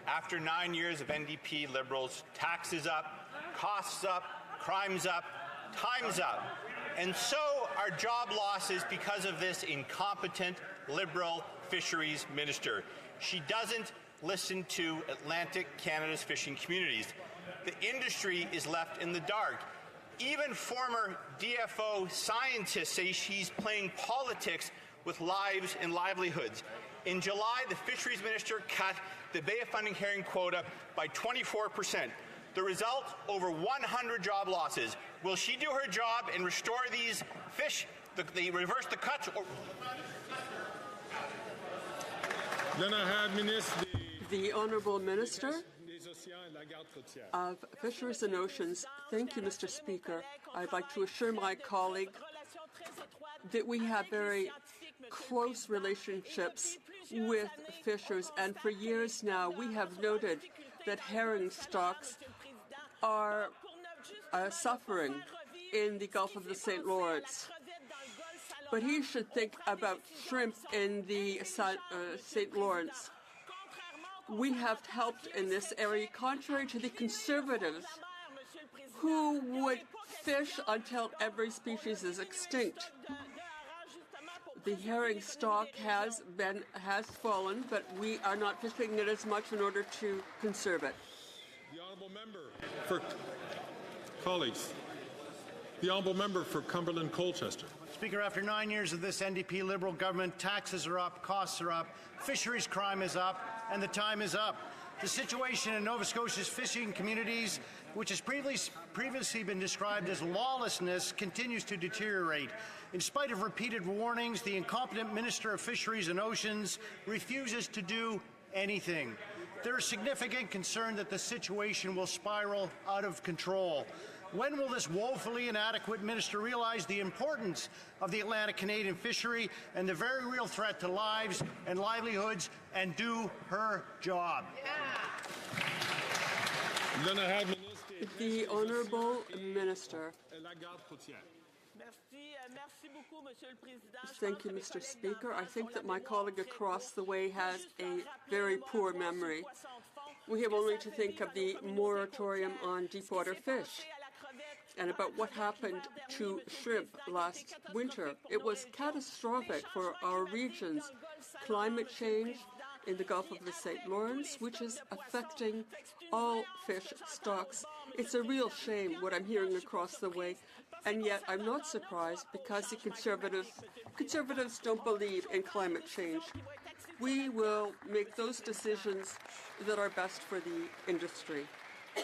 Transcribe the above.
After 9 years of NDP Liberals, taxes up, costs up, crimes up, time's up. And so are job losses because of this incompetent Liberal Fisheries Minister. She doesn't listen to Atlantic Canada's fishing communities. The industry is left in the dark. Even former DFO scientists say she's playing politics with lives and livelihoods. In July, the Fisheries Minister cut the Bay of Fundy herring quota by 24%. The result, over 100 job losses. Will she do her job and restore these fish, reverse the cuts? The Honourable Minister of Fisheries and Oceans. Thank you, Mr. Speaker. I'd like to assure my colleague that we have very close relationships with fishers, and for years now we have noted that herring stocks are suffering in the Gulf of the St. Lawrence. But he should think about shrimp in the St. Lawrence. We have helped in this area, contrary to the Conservatives, who would fish until every species is extinct. The herring stock has fallen, but we are not fishing it as much in order to conserve it. The honourable member for colleagues. The honourable member for Cumberland Colchester. Speaker, after 9 years of this NDP Liberal government, taxes are up, costs are up, fisheries crime is up, and the time is up. The situation in Nova Scotia's fishing communities, which has previously been described as lawlessness, continues to deteriorate. In spite of repeated warnings, the incompetent Minister of Fisheries and Oceans refuses to do anything. There is significant concern that the situation will spiral out of control. When will this woefully inadequate minister realize the importance of the Atlantic Canadian fishery and the very real threat to lives and livelihoods and do her job? The Honourable Minister. Thank you, Mr. Speaker. I think that my colleague across the way has a very poor memory. We have only to think of the moratorium on deepwater fish and about what happened to shrimp last winter. It was catastrophic for our regions. Climate change in the Gulf of the St. Lawrence, which is affecting all fish stocks. It's a real shame what I'm hearing across the way, and yet I'm not surprised because the Conservatives don't believe in climate change. We will make those decisions that are best for the industry.